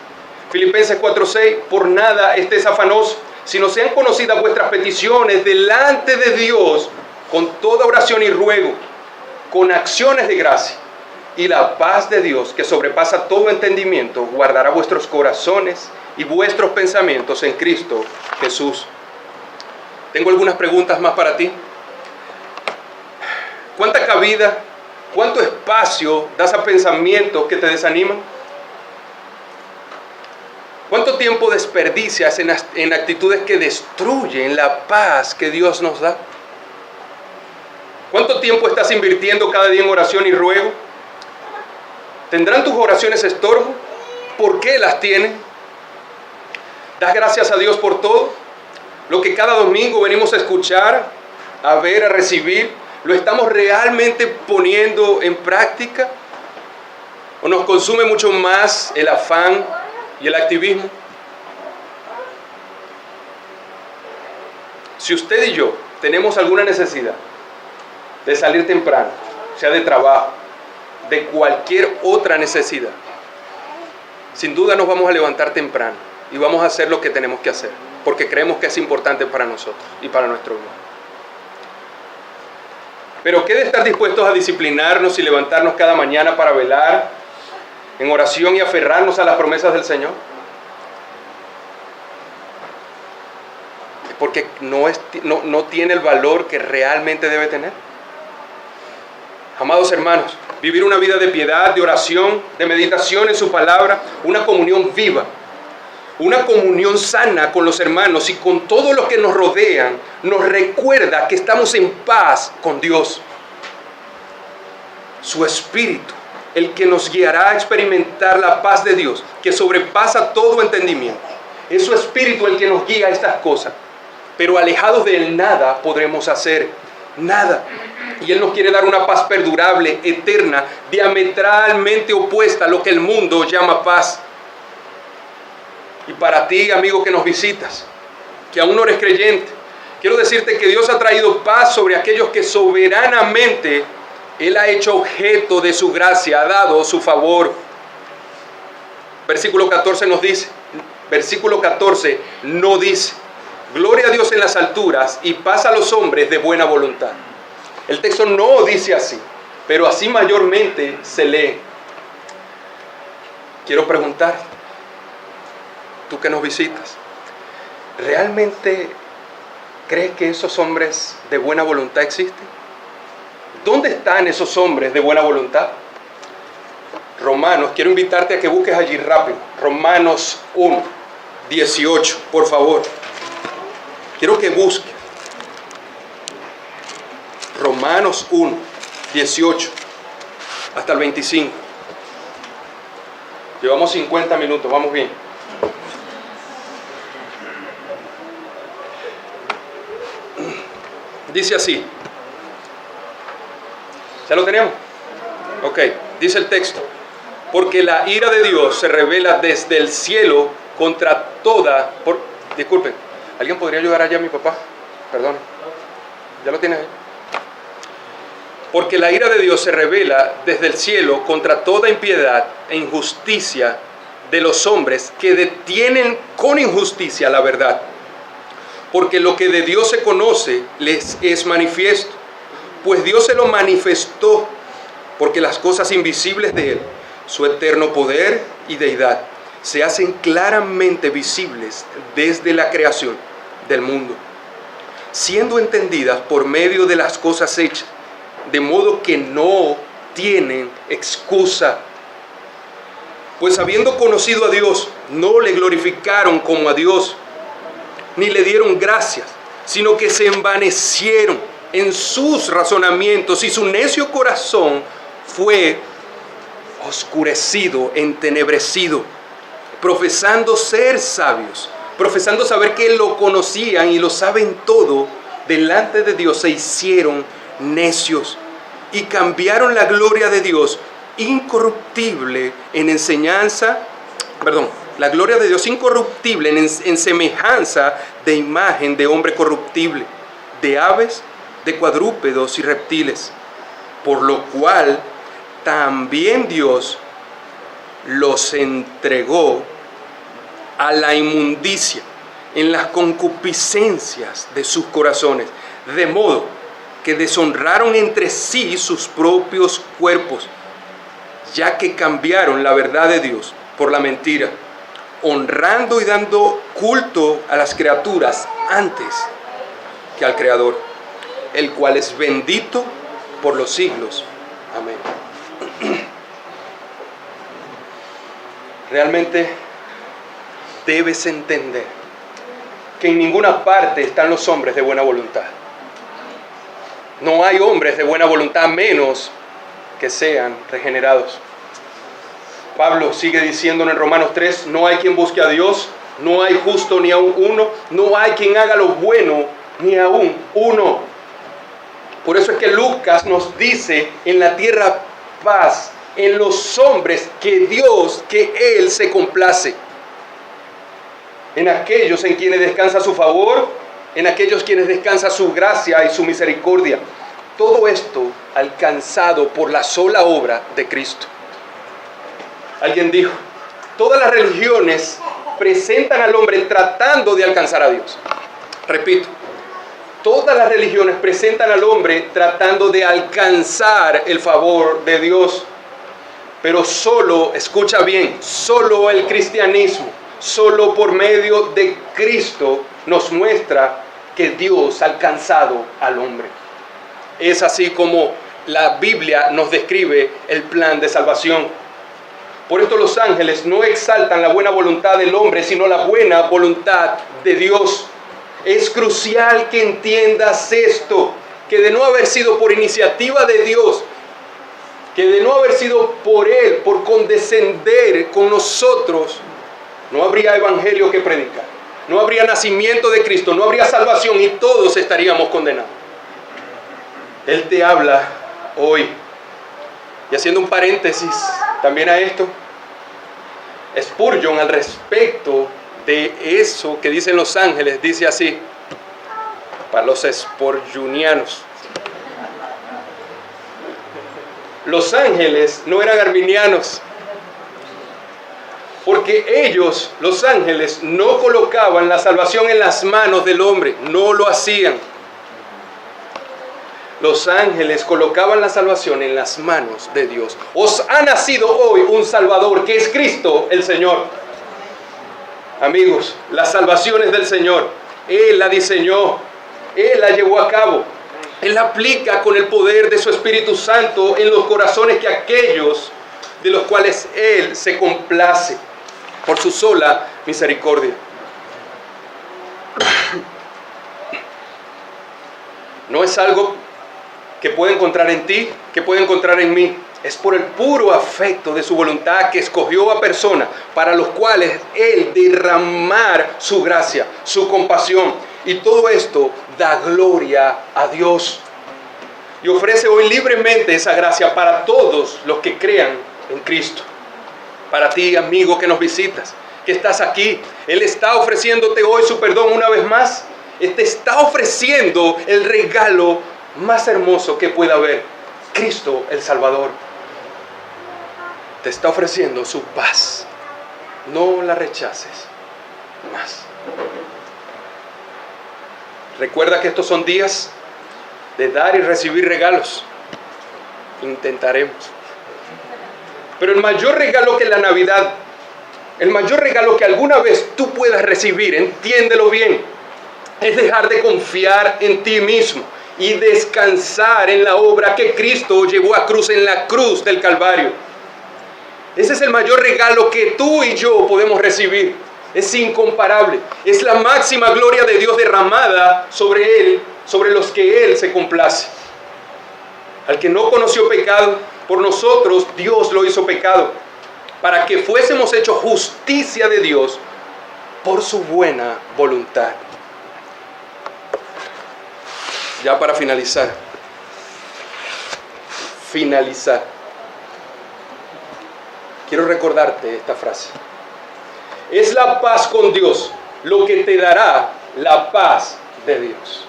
Filipenses 4:6, por nada estés afanoso, sino sean conocidas vuestras peticiones delante de Dios con toda oración y ruego, con acciones de gracia. Y la paz de Dios, que sobrepasa todo entendimiento, guardará vuestros corazones y vuestros pensamientos en Cristo Jesús. Tengo algunas preguntas más para ti. ¿Cuánta cabida, cuánto espacio das a pensamientos que te desaniman? ¿Cuánto tiempo desperdicias en actitudes que destruyen la paz que Dios nos da? ¿Cuánto tiempo estás invirtiendo cada día en oración y ruego? ¿Tendrán tus oraciones estorbo? ¿Por qué las tienen? ¿Das gracias a Dios por todo? Lo que cada domingo venimos a escuchar, a ver, a recibir, ¿lo estamos realmente poniendo en práctica? ¿O nos consume mucho más el afán y el activismo? Si usted y yo tenemos alguna necesidad de salir temprano, sea de trabajo, de cualquier otra necesidad, sin duda nos vamos a levantar temprano y vamos a hacer lo que tenemos que hacer, porque creemos que es importante para nosotros y para nuestro bien. Pero ¿qué de estar dispuestos a disciplinarnos y levantarnos cada mañana para velar en oración y aferrarnos a las promesas del Señor? Porque no tiene el valor que realmente debe tener. Amados hermanos, vivir una vida de piedad, de oración, de meditación en su palabra, una comunión viva, una comunión sana con los hermanos y con todos los que nos rodean, nos recuerda que estamos en paz con Dios. Su Espíritu, el que nos guiará a experimentar la paz de Dios, que sobrepasa todo entendimiento. Es su Espíritu el que nos guía a estas cosas. Pero alejados de Él nada podremos hacer, nada. Y Él nos quiere dar una paz perdurable, eterna, diametralmente opuesta a lo que el mundo llama paz. Y para ti, amigo que nos visitas, que aún no eres creyente, quiero decirte que Dios ha traído paz sobre aquellos que soberanamente Él ha hecho objeto de su gracia, ha dado su favor. Versículo 14 nos dice, versículo 14 no dice, gloria a Dios en las alturas y paz a los hombres de buena voluntad. El texto no dice así, pero así mayormente se lee. quiero preguntar, tú que nos visitas, ¿realmente crees que esos hombres de buena voluntad existen? ¿Dónde están esos hombres de buena voluntad? Romanos, quiero invitarte a que busques allí rápido. Romanos 1, 18, por favor. Quiero que busques. Romanos 1, 18, hasta el 25. Llevamos 50 minutos, vamos bien. Dice así. ¿Ya lo tenemos? Ok, dice el texto. Porque la ira de Dios se revela desde el cielo contra toda... Disculpen, ¿alguien podría ayudar allá a mi papá? Perdón. ¿Ya lo tienes ahí? Porque la ira de Dios se revela desde el cielo contra toda impiedad e injusticia de los hombres que detienen con injusticia la verdad. Porque lo que de Dios se conoce les es manifiesto, pues Dios se lo manifestó, porque las cosas invisibles de Él, su eterno poder y deidad, se hacen claramente visibles desde la creación del mundo, siendo entendidas por medio de las cosas hechas, de modo que no tienen excusa. Pues habiendo conocido a Dios, no le glorificaron como a Dios, ni le dieron gracias, sino que se envanecieron en sus razonamientos y su necio corazón fue oscurecido, entenebrecido, profesando ser sabios, profesando saber que lo conocían y lo saben todo, delante de Dios se hicieron necios y cambiaron la gloria de Dios incorruptible en enseñanza, la gloria de Dios incorruptible en semejanza de imagen de hombre corruptible, de aves, de cuadrúpedos y reptiles, por lo cual también Dios los entregó a la inmundicia en las concupiscencias de sus corazones, de modo que deshonraron entre sí sus propios cuerpos, ya que cambiaron la verdad de Dios por la mentira, honrando y dando culto a las criaturas antes que al Creador, el cual es bendito por los siglos. Amén. Realmente debes entender que en ninguna parte están los hombres de buena voluntad. No hay hombres de buena voluntad menos que sean regenerados. Pablo sigue diciéndonos en Romanos 3, no hay quien busque a Dios, no hay justo ni aun uno, no hay quien haga lo bueno ni aun uno. Por eso es que Lucas nos dice, en la tierra paz, en los hombres que Dios, que Él se complace. En aquellos en quienes descansa su favor, en aquellos quienes descansa su gracia y su misericordia. Todo esto alcanzado por la sola obra de Cristo. Alguien dijo, todas las religiones presentan al hombre tratando de alcanzar a Dios. Repito, todas las religiones presentan al hombre tratando de alcanzar el favor de Dios. Pero solo, escucha bien, solo el cristianismo, solo por medio de Cristo nos muestra que Dios ha alcanzado al hombre. Es así como la Biblia nos describe el plan de salvación. Por esto los ángeles no exaltan la buena voluntad del hombre, sino la buena voluntad de Dios. Es crucial que entiendas esto, que de no haber sido por iniciativa de Dios, que de no haber sido por Él, por condescender con nosotros, no habría evangelio que predicar, no habría nacimiento de Cristo, no habría salvación y todos estaríamos condenados. Él te habla hoy. Y haciendo un paréntesis también a esto, Spurgeon al respecto de eso que dicen los ángeles, dice así, para los spurgeonianos: los ángeles no eran arminianos, porque ellos, los ángeles, no colocaban la salvación en las manos del hombre, no lo hacían. los ángeles colocaban la salvación en las manos de Dios. Os ha nacido hoy un Salvador, que es Cristo el Señor. Amigos, la salvación es del Señor. Él la diseñó, Él la llevó a cabo. Él la aplica con el poder de su Espíritu Santo en los corazones de aquellos de los cuales Él se complace por su sola misericordia. No es algo que puede encontrar en ti, que puede encontrar en mí. Es por el puro afecto de su voluntad que escogió a personas para los cuales Él derramar su gracia, su compasión. Y todo esto da gloria a Dios. Y ofrece hoy libremente esa gracia para todos los que crean en Cristo. Para ti, amigo, que nos visitas, que estás aquí, Él está ofreciéndote hoy su perdón una vez más. Él te está ofreciendo el regalo más hermoso que pueda haber. Cristo el Salvador te está ofreciendo su paz. No la rechaces más. Recuerda que estos son días de dar y recibir regalos. Intentaremos. Pero el mayor regalo que la Navidad, el mayor regalo que alguna vez tú puedas recibir, entiéndelo bien, es dejar de confiar en ti mismo y descansar en la obra que Cristo llevó a cruz en la cruz del Calvario. Ese es el mayor regalo que tú y yo podemos recibir. Es incomparable. Es la máxima gloria de Dios derramada sobre Él, sobre los que Él se complace. Al que no conoció pecado, por nosotros Dios lo hizo pecado, para que fuésemos hechos justicia de Dios por su buena voluntad. Ya para finalizar. Quiero recordarte esta frase. Es la paz con Dios lo que te dará la paz de Dios.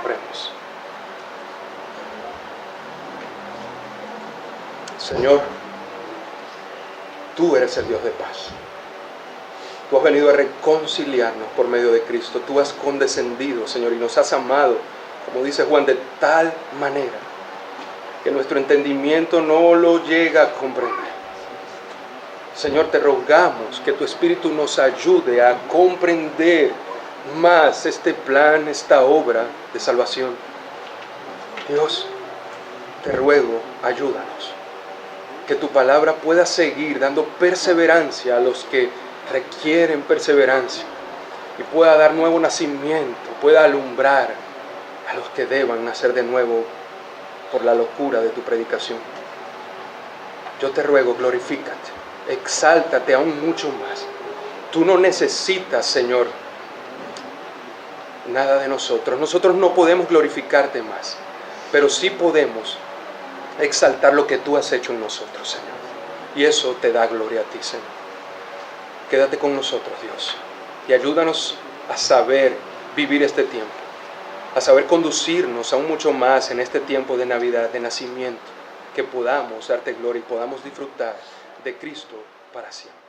Oremos. Señor, tú eres el Dios de paz. Tú has venido a reconciliarnos por medio de Cristo. Tú has condescendido, Señor, y nos has amado, como dice Juan, de tal manera que nuestro entendimiento no lo llega a comprender. Señor, te rogamos que tu Espíritu nos ayude a comprender más este plan, esta obra de salvación. Dios, te ruego, ayúdanos. Que tu palabra pueda seguir dando perseverancia a los que requieren perseverancia y pueda dar nuevo nacimiento, pueda alumbrar a los que deban nacer de nuevo por la locura de tu predicación. Yo te ruego, glorifícate, exáltate aún mucho más. Tú no necesitas, Señor, nada de nosotros. Nosotros no podemos glorificarte más, pero sí podemos exaltar lo que tú has hecho en nosotros, Señor. Y eso te da gloria a ti, Señor. Quédate con nosotros, Dios, y ayúdanos a saber vivir este tiempo, a saber conducirnos aún mucho más en este tiempo de Navidad, de nacimiento, que podamos darte gloria y podamos disfrutar de Cristo para siempre.